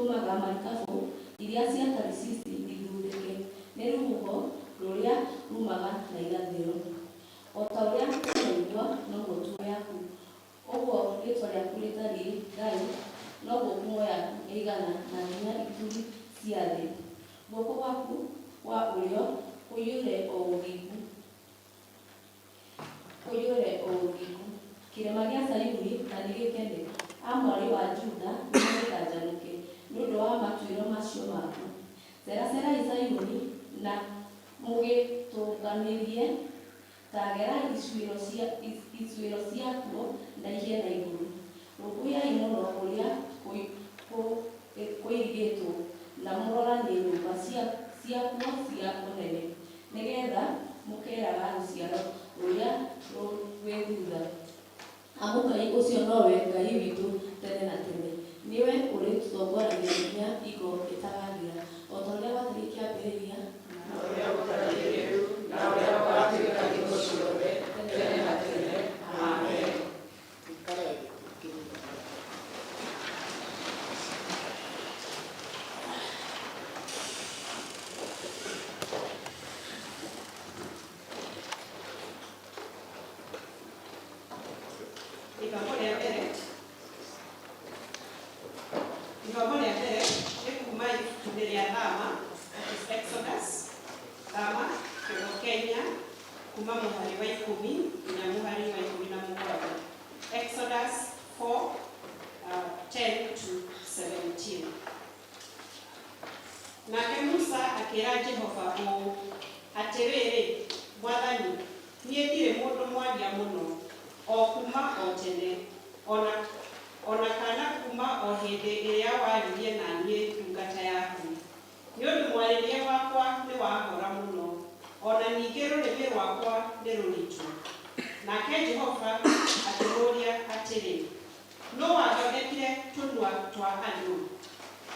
tũmaga marikabu iria cia Tarisisi ithundĩke nĩ rũhuho rũrĩa rumaga na irathĩro. O ta ũrĩa tũraigua noguo tuoyaku, ũguo rĩtwa rĩaku rĩtariĩ Ngai, noguo ngumo yaku ĩigana na hinya ituri cia thĩ. Guoko gwaku kwa ũrĩo kũiyũre o ũthingu. Kĩrĩma gĩa Zayuni na nĩgĩkene, a mwarĩ wa Juda nĩmũgĩkanjanũke nĩ ũndũ wa matuĩro macio maku. Ceracerai Zayuni na mũgĩtũnganĩrie, tagerai ituĩro ciakuo na ihie na igũrũ. Rũmbũiyai mũno ũrĩa kũirigĩtwo na mũroranie nyũmba ciakuo cia ũnene, nĩgetha mũkeraga rũciaro rũrĩa rwĩ thutha. Amũkai ũcio nowe Ngai witũ tene na tene, niwe ũrĩtũtongoragia nginya iko ĩtagathira, o ta ũrĩa watariĩ kĩambĩrĩria na ũrĩa gũtariĩ rĩu na ũrĩa gũgatuĩka thikũ ciothe tene na tene. Amen. Exodus 4:10-17. Nake Musa akĩra Jehova ũũ atĩrĩrĩ, Mwathani, niĩ ndirĩ mũndũ mwaria mũno, o kuma o tene, ona kana kuma o hĩndĩ ĩrĩa waririe na niĩ ndungata yaku. Nĩ ũndũ mwarĩrie wakwa nĩ wahora mũno, ona ningĩ rũrĩmĩ rwakwa nĩ rũritũ. Nake Jehova akĩmũũria atĩrĩ, no wathondekire tũnua twa andũ,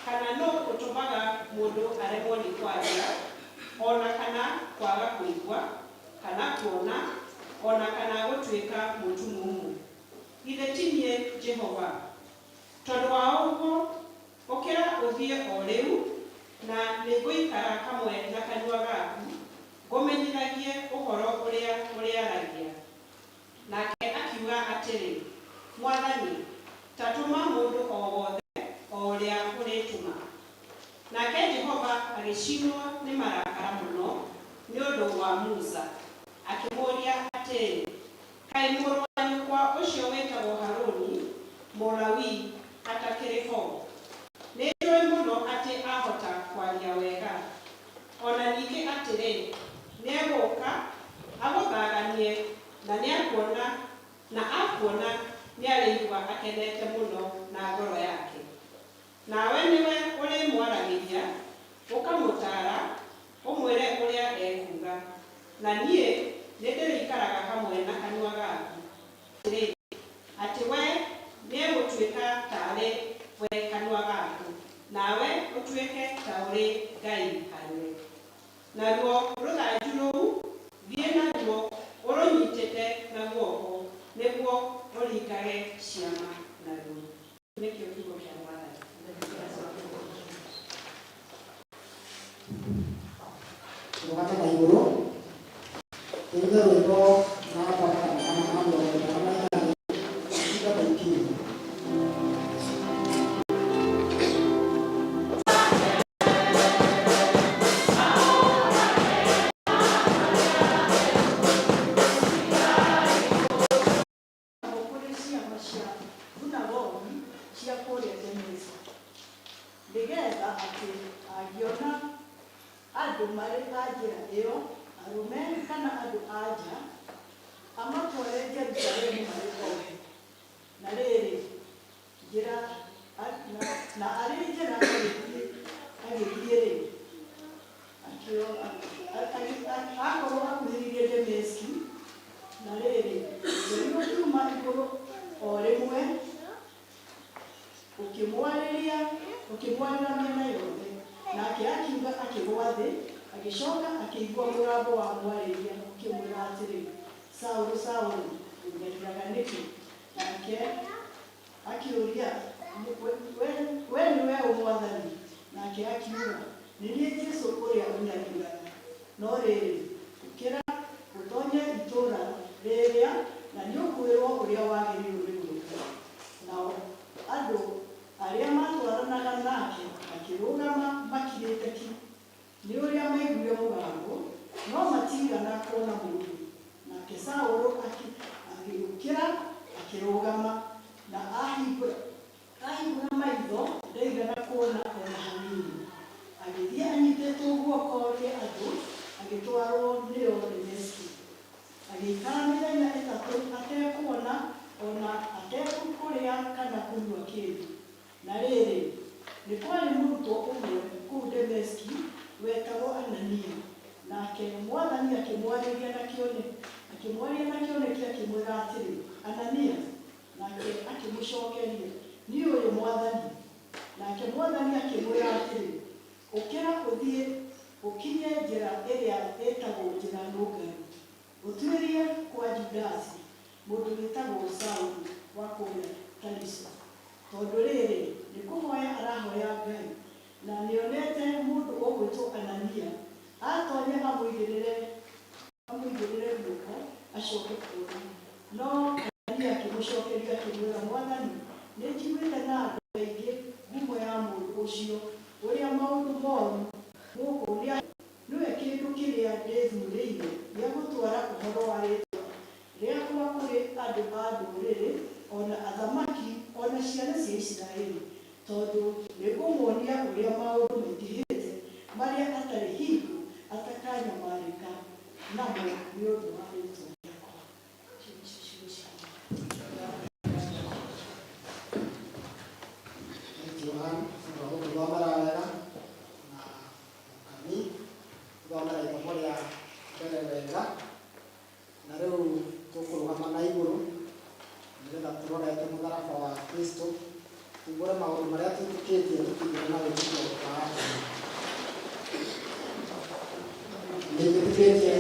kana no ũtũmaga mũndũ aremwo nĩ kwaria, ona kana kwaga kũigua, kana kuona, ona kana gũtuĩka mũtumumu? Githĩ ti niĩ Jehova? Tondũ wa ũguo, ũkĩra ũthiĩ o rĩu, na nĩngũikara hamwe na kanua gaku, ngũmenyithagie ũhoro ũrĩa ũrĩaragia. Nake akiuga atĩrĩ, Mwathani, ta tũma mũndũ o wothe o ũrĩa ũrĩtũma. Nake Jehova agĩcinwo nĩ marakara mũno nĩ ũndũ wa Musa, akĩmũũria atĩrĩ, kaĩ mũrũ wa nyũkwa ũcio wĩtagwo Harũni, Mũlawii, atakĩrĩ ho? Nĩ njũĩ mũno atĩ ahota kwaria wega, ona ningĩ atĩrĩ, nĩegũka agũthaganie, na akuona nĩarĩigua akenete mũno na ngoro yake. Nawe nĩwe ũrĩmwaragĩria, ũkamũtaara, ũmwĩre ũrĩa ekuga, na niĩ nĩndĩrĩikaraga hamwe na kanua gaku. Atĩ we nĩegũtuĩka tarĩ we kanua gaku, nawe ũtuĩke ta ũrĩ Ngai harĩwe. Naruo rũthanju rũu thiĩ naruo ũrũnyitĩte na guoko, nĩguo ũringage ciama naruo. Nĩkĩo kiugo kĩa Mwathani. Tũgate na igũrũ tũruge rwĩmbo na ukimwarĩra mĩena yothe, nake akiuga akĩgwa thĩ, agĩcoka akĩigua mũgambo wa mwarĩria ũkĩmwĩra atĩrĩ, Saũlũ, Saũlũ, ũnyariiraga nĩkĩ? Nake akĩũria, we nĩwe ũ Mwathani? nake akiuga nĩ niĩ Jesũ ũrĩa ũnyariiraga, no rĩrĩ ũkĩra ũtonye itũũra rĩrĩa na nĩ ũkwĩrwo ũrĩa wagĩrĩirwo nĩ gwĩka. Nao andũ arĩa matwaranaga nake makĩrũgama makirĩte ki nĩ ũrĩa maiguire mũgambo, no matigana kuona mũndũ. Nake Saũlũ agĩũkĩra akĩrũgama, na ahingũra maitho ndaigana kuona ona hanini. Agĩthiĩ anyitĩtwo guoko nĩ andũ agĩtwarwo nĩo Dameski. Agĩikara mĩthenya ĩtatũ atekuona ona atekũrĩa kana kũnyua kĩndũ. Na rĩrĩ, nĩ kwarĩ mũrutwo ũmwe kũu Dameski wetagwo Anania. Nake Mwathani akĩmwarĩria na kĩoneki akĩmwĩra atĩrĩ, Anania. Nake akĩmũcokeria, niĩ ũyũ Mwathani. Nake Mwathani akĩmwĩra atĩrĩ, ũkĩra ũthiĩ ũkinye njĩra ĩrĩa ĩtagwo njĩra nũngaru, ũtuĩrie kwa Judasi mũndũ wĩtagwo Saũlũ wa kũrĩa Tariso, tondũ rĩrĩ nĩ kũhoya arahoya Ngai, na nĩonete mũndũ ũgwĩtwo Anania atonya amũigĩrĩre guoko acoke kũũra. No Anania akĩmũcokeria akĩmwĩra, Mwathani, nĩ njiguĩte na andũ aingĩ ngumo ya mũndũ ũcio ũrĩa maũndũ moru gũkũ nĩwe kĩndũ kĩrĩa ndĩthuurĩire gĩa gũtwara ũhoro wa rĩĩtwa rĩakwa kũrĩ andũ a ndũrĩrĩ, ona athamaki, ona ciana cia Isiraeli, tondũ nĩngũmuonia ũrĩa maũndũ maingĩhĩte marĩa atarĩ hingo atakanyamarĩka namo nĩ ũndũ wa rĩĩtwa rĩakwa. Na rĩu tũkũrũgama na igũrũ nĩgetha tũrorete mũtharaba wa Kristo, tumbũre maũndũ marĩa twĩtĩkĩtie tũkĩigana na wĩtĩkio wa nĩtwĩtĩkĩtie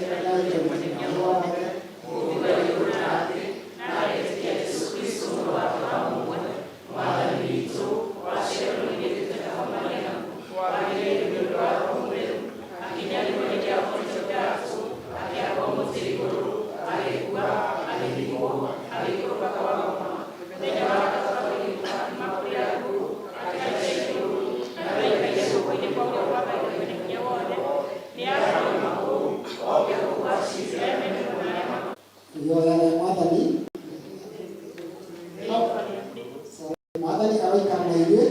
Mwathani aroikara na ithuĩ,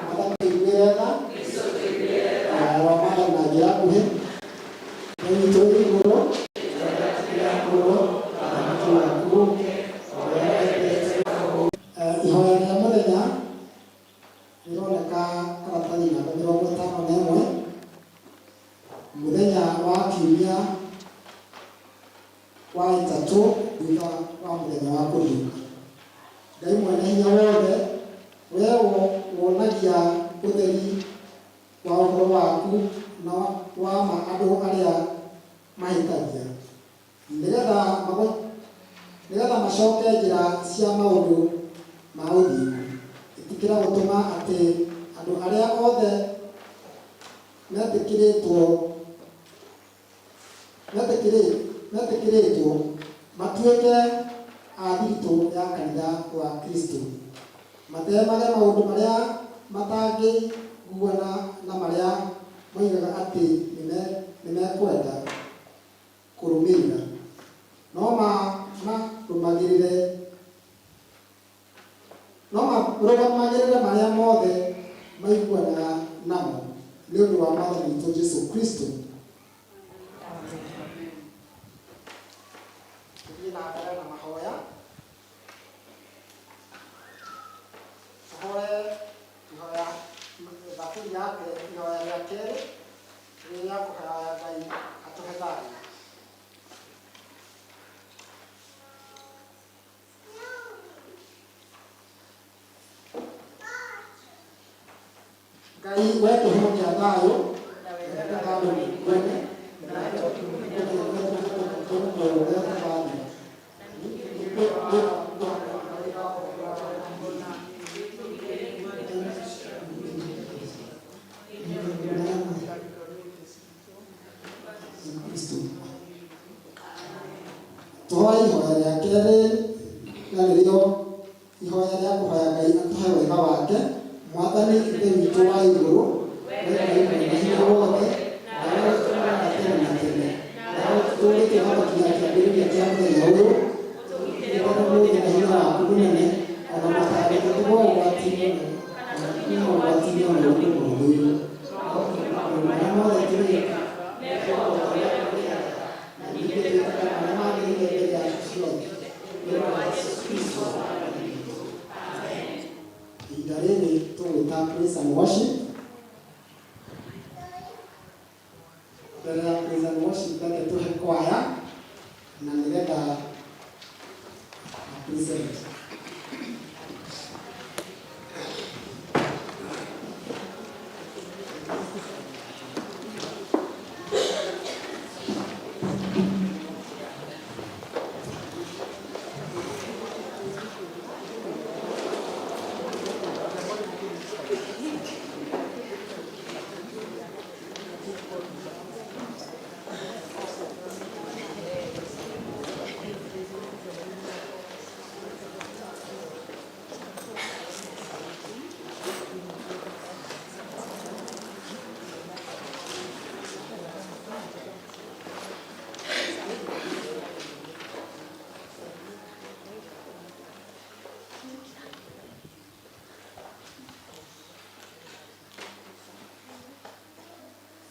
Mwathani aiguĩre tha, Mwathani na njĩra nguhĩ, nĩnyitwo igũrũ, ihoya rĩa mũthenya rĩroneka karatathi namba 51, mũthenya wa kiumia wa ĩtatũ thutha wa mũthenya wa kũriũka. Ngai mwene hinya wothe, wee wonagia ũtheri wa ũhoro waku na wa ma andũ arĩa mahĩtagia, nĩgetha macoke njĩra cia maũndũ ma ũthingu. Ĩtikĩra gũtũma atĩ andũ arĩa othe metĩkĩrĩtwo matuĩke a thiritũ ya kanitha wa Kristo, matemage maũndũ marĩa matangĩiguana na marĩa moigaga atĩ nĩmekwenda kũrũmĩrĩra, no marũgamagĩrĩre marĩa mothe maiguanaga namo nĩ ũndũ wa Mwathani witũ Jesũ Kristo. Tũthiĩ na mbere na mahoya. Tũhoe ihoya thaburi yake, ihoya rĩa kerĩ rĩrĩa kũhoya Ngai atũhe thayũ. Ngai wee kĩhumo kĩa thayũ, tũhoe ihoya rĩa kerĩ, na nĩrĩo ihoya rĩa kũhoya Ngai atũhe wega wake. Mwathani Ithe witũ wa igũrũ, Wee Ngai mwene hinya wothe, nawe ũtũũraga tene na tene, nawe ũtũũrĩte hata nginya kĩambĩrĩria kĩa mũthenya ũyũ, ũtũũgĩre na hinya waku mũnene, ona matarĩke tũgwe ũgwati-inĩ ona tũkiuma ũgwati-inĩ ona ũndũ mũhũthũ. Marĩa mothe tũrĩka na ningĩ twĩkaga marĩa magĩrĩire mbere yaku ciothe, nĩ ũndũ wa Jesũ Kristo Mwathani witũ. Amen. Ihinda rĩrĩ tũgwĩta praise and worship. Mbere ya praise and worship reke tũhe kwaya na nĩgetha present.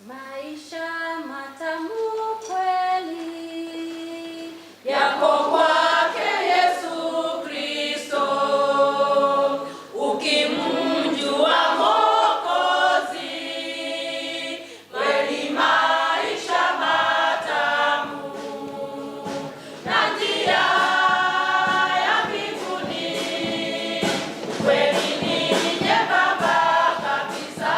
Maisha matamu kweli yako kwake Yesu Kristo, ukimjua Mwokozi, kweli maisha matamu na njia ya mbinguni, kweli ni nyembamba kabisa.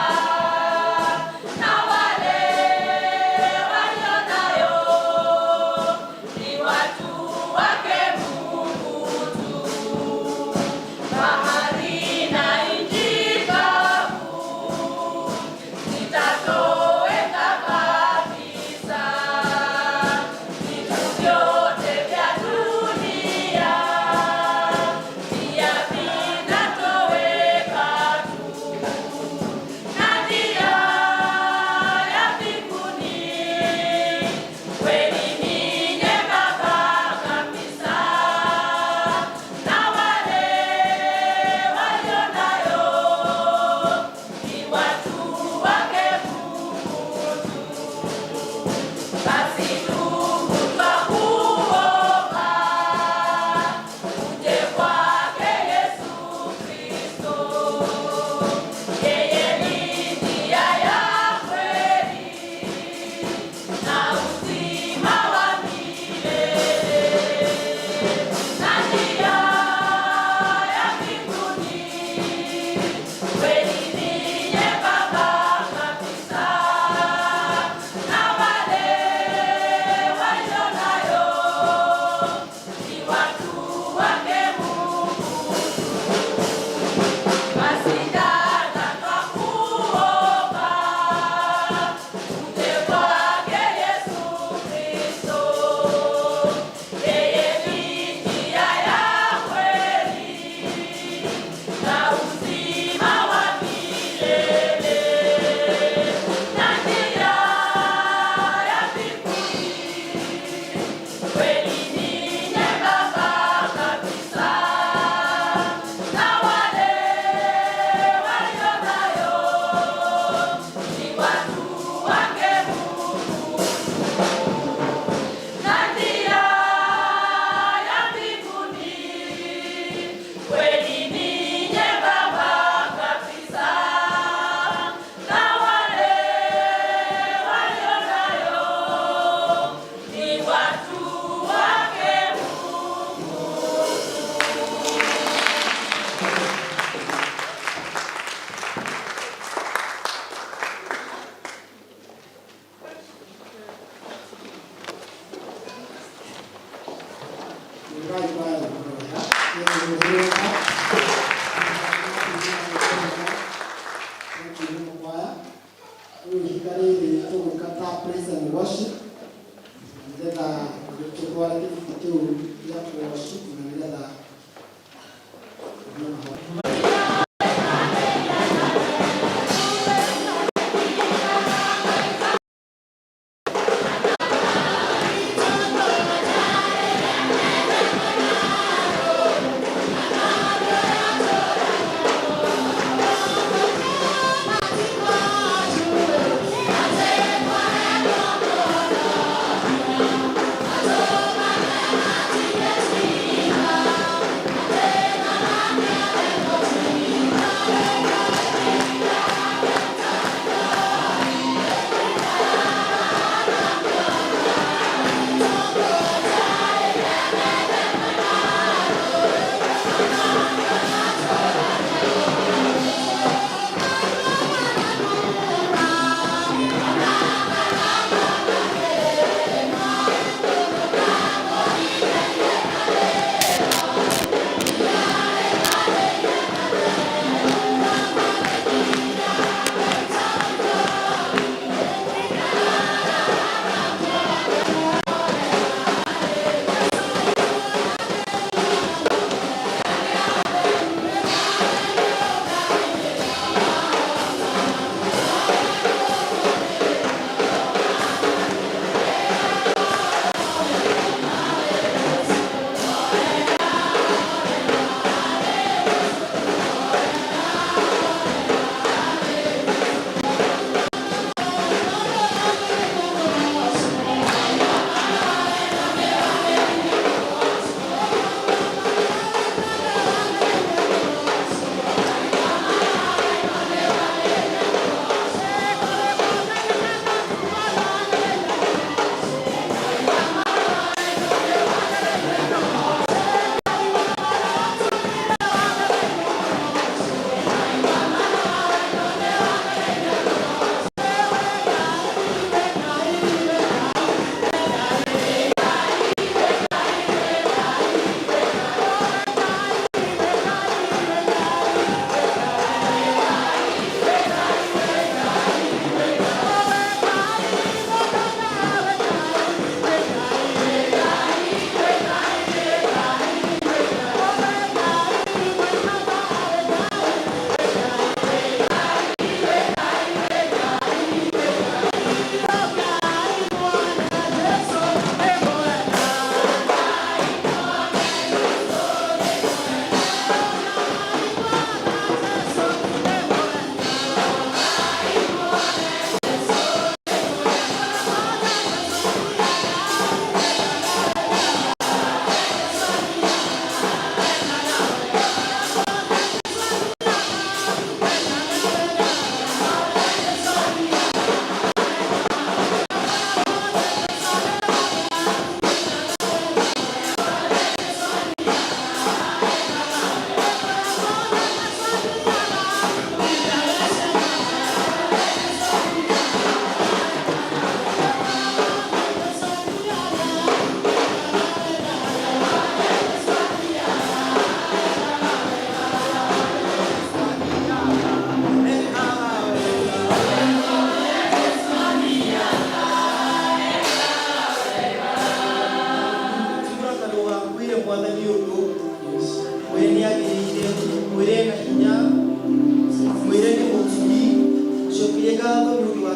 Praise and worship. Then,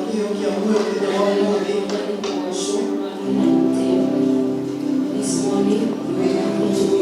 kĩo kĩa muoyo thĩinĩ wa ũmũthĩ. This morning, we are going to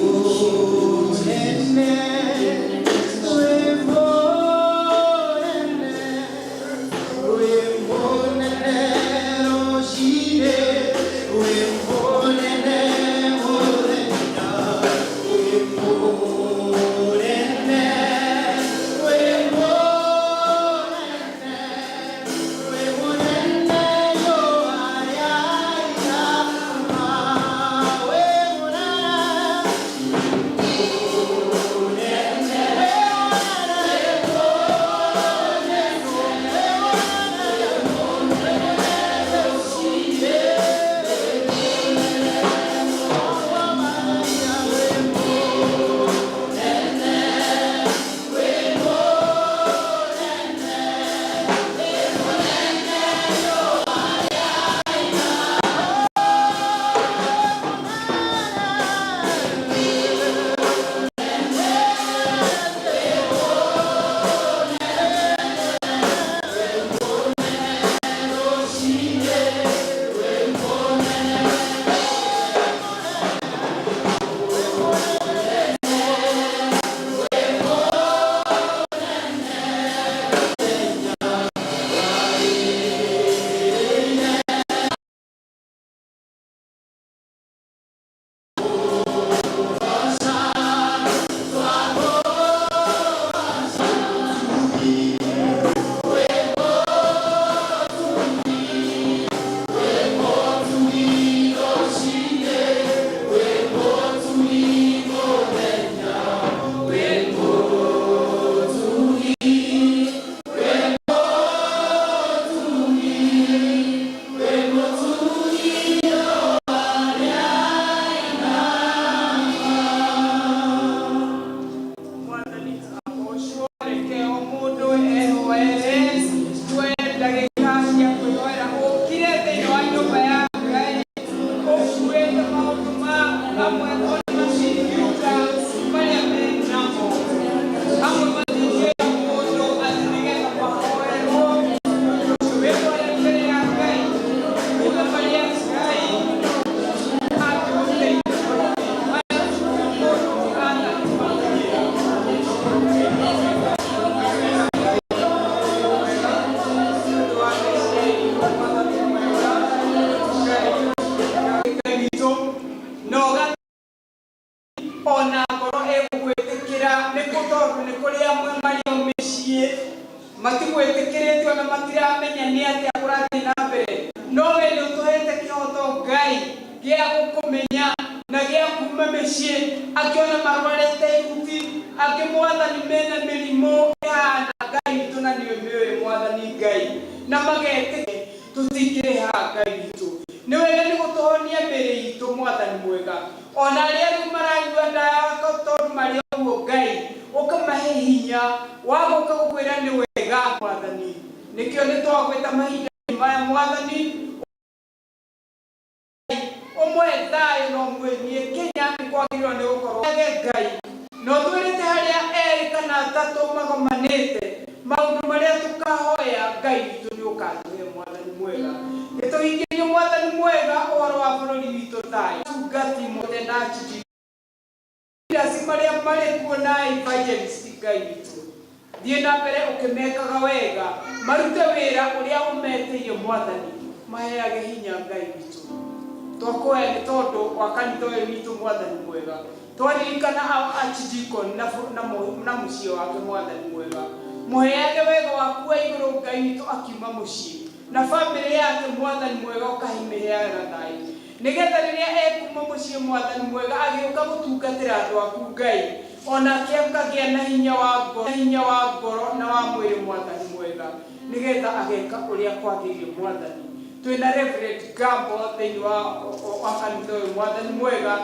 twina Reverend Gambo thĩinĩ wa kanitha ũyũ mwathani mwega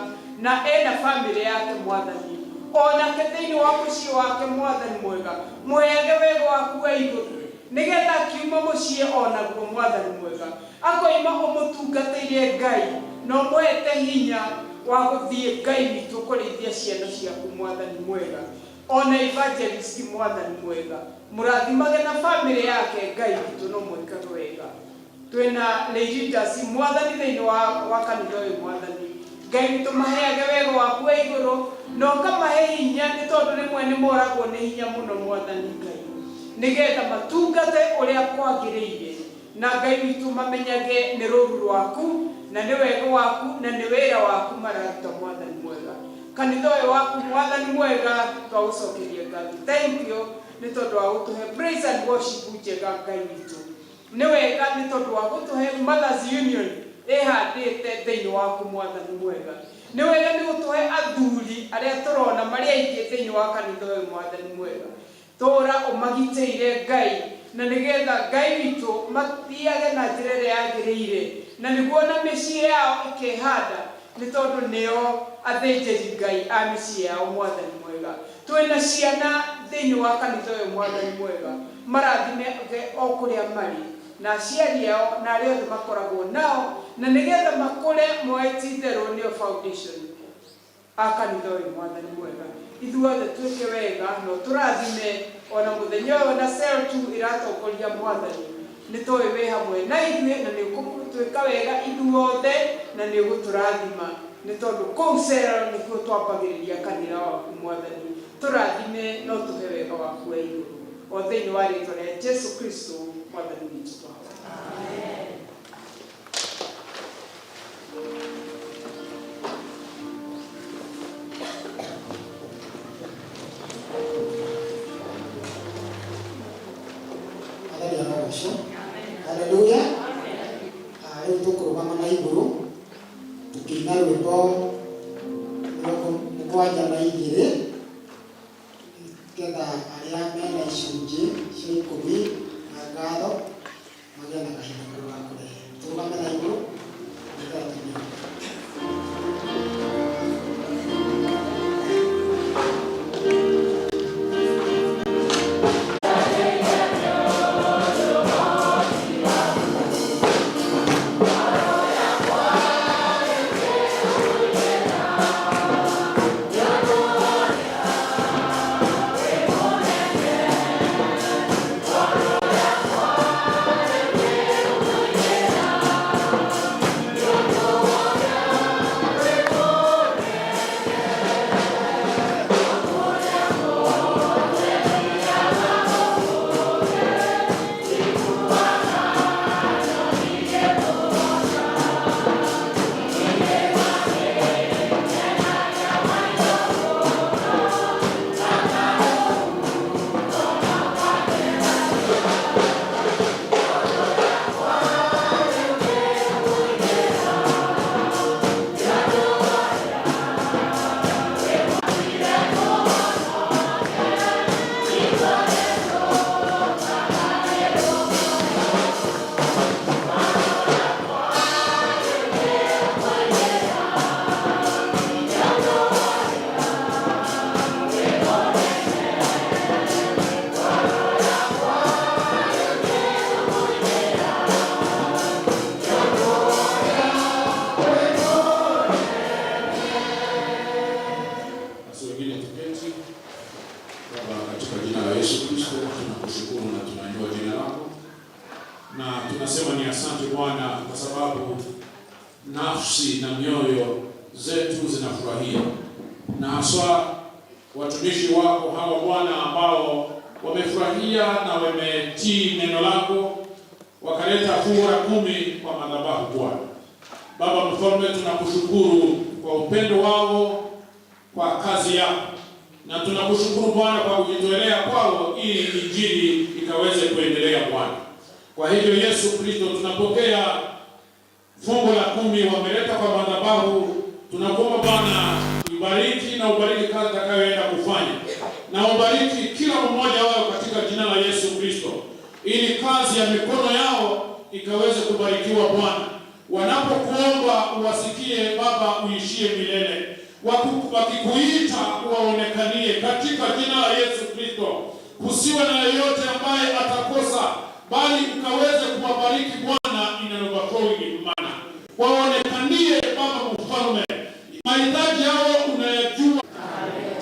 na ena family yake mwathani onake thĩinĩ wa mũciĩ wake mwathani mwega mũheage wega waku wa igũrũ nĩgetha akiuma mũciĩ onaguo mwathani mwega akoima ũmũtungatĩire Ngai na ũmwete hinya wa gũthiĩ Ngai witũ kũrĩithia ciana ciaku mwathani mwega ona evangelist mwathani mwega mũrathimage na family yake nake Ngai witũ no mwĩkage wega. Twĩna leaders mwathani thĩinĩ wa kanitha ũyũ mwathani. Ngai witũ maheage wega waku wa igũrũ na ũkamahe hinya nĩ tondũ rĩmwe nĩ moragwo nĩ hinya mũno mwathani Ngai. Nĩgetha matungate ũrĩa kwagĩrĩire na Ngai witũ mamenyage nĩ rũũru rwaku na nĩ wega waku na nĩ wĩra waku mararuta mwathani mwega. Kanitha ũyũ waku mwathani mwega twagũcokeria ngatho. Thank you nĩ tondũ wa gũtũhe praise and worship njega Ngai witũ. Nĩ wega nĩ tondũ wa gũtũhe Mothers Union ĩhandĩte thĩinĩ waku mwathani mwega. Nĩ wega nĩ gũtũhe athuri arĩa tũrona marĩ aingĩ thĩinĩ wa kanitha ũyũ mwathani mwega. Tũra ũmagitĩire Ngai na nĩgetha Ngai witũ mathiage na njĩra ĩrĩa yagĩrĩire na nĩguo na mĩciĩ yao ĩkĩhanda nĩ tondũ nĩo athĩnjĩri Ngai a mĩciĩ yao mwathani mwega. Twĩna ciana thĩinĩ wa kanitha ũyũ mwathani mwega marathime o kũrĩa marĩ na aciari ao na arĩa othe makoragwo nao na nĩgetha makũre moeti itherũ nĩo foundation a kanitha ũyũ mwathani mwega. Ithuothe twĩke wega no tũrathime ona mũthenya ũyũ na cell 2 ĩratongoria mwathani nĩ tũĩ wĩ hamwe na ithuĩ na nĩ ũgũtwĩka wega ithuothe na nĩ ũgũtũrathima nĩ tondũ kũu cell nĩkuo twambagĩrĩria kanitha waku mwathani. Tũrathime no tũhe wega waku wa igũrũ o thĩinĩ wa rĩĩtwa rĩa Jesu Kristo mwathani witũ. Amen. Haleluya. Rĩu tũkũrũgama na igũrũ tũkĩina rwĩmbo mũgwanja na igĩrĩ getha arĩa mena icunjĩ cia ikũmi na ngatho magĩe na kahinda kau ga kũrehe. Tũrũgame na igũrũ nĩgetha tũinĩre. Nafsi na mioyo zetu zinafurahia na haswa watumishi wako hawa Bwana ambao wamefurahia na wametii neno lako wakaleta fungu la 10 kwa madhabahu Bwana. Baba Mfalme, tunakushukuru kwa upendo wao kwa kazi yako na tunakushukuru Bwana kwa kujitolea kwao ili injili ikaweze kuendelea Bwana. Kwa hivyo Yesu Kristo, tunapokea fungu la 10 wameleta kwa madhabahu. Tunakuomba Bwana ubariki na ubariki kazi atakayoenda kufanya. Na ubariki kila mmoja wao katika jina la Yesu Kristo. Ili kazi ya mikono yao ikaweze kubarikiwa Bwana. Wanapokuomba uwasikie Baba, uishie milele. Wakikuita waonekanie katika jina la Yesu Kristo. Kusiwe na yeyote ambaye atakosa, bali ukaweze kuwabariki Bwana inanobakowi imana. Waonekanie Baba Mfalme. Mahitaji yao unayajua. Amen.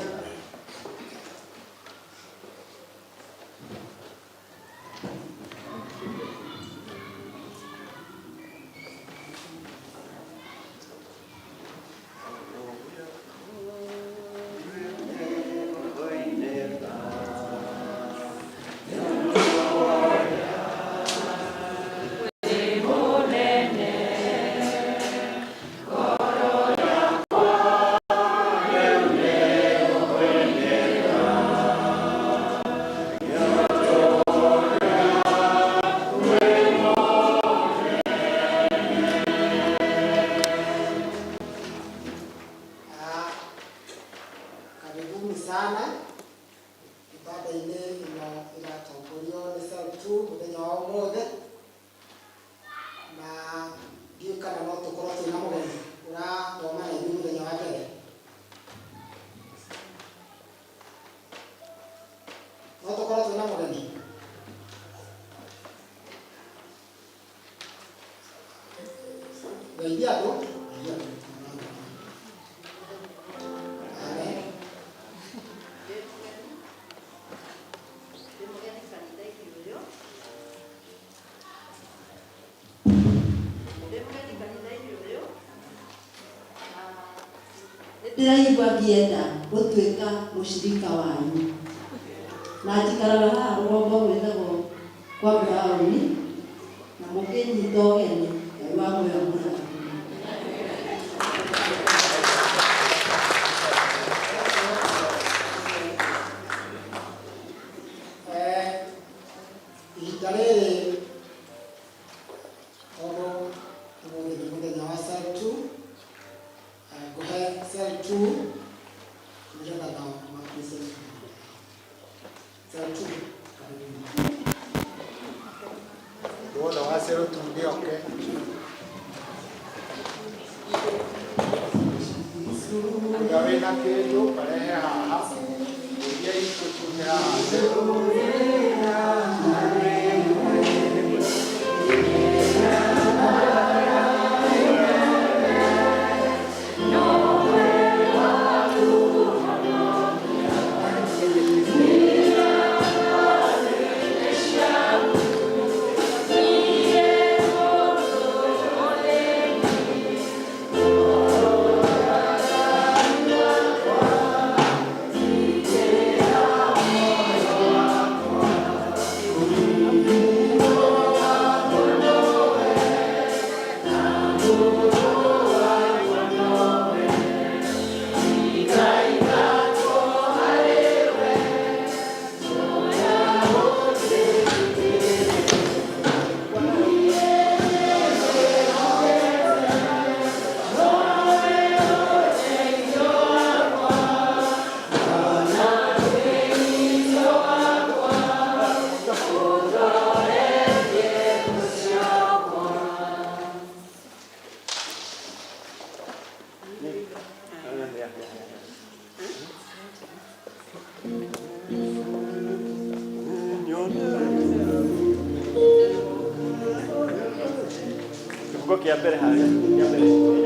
ũmũthĩ na ndiũ kana no tũkorwo twĩna mũgeni ũrathoma na ithuĩ mũthenya wa mbere. No tũkorwo twĩna mũgeni. Ngeithia andũ. Ndĩraigua ngĩenda gũtuĩka mũcirika wanyu na njikaraga haha rũgongo gwĩtagwo kwa Brown na mũkĩnyita ũgeni Ngai wa muoyo mũrathime. Ihinda rĩrĩ tondũ ũmũthĩ nĩ mũthenya wa cell 2 ngũhe cell 2 nĩgetha nao makuĩce cell 2 Wona wa cell 2 gĩoke anga wĩna kĩndũ karehe haha iria itũtume haha Kibugo kia mbere harĩa kia mbere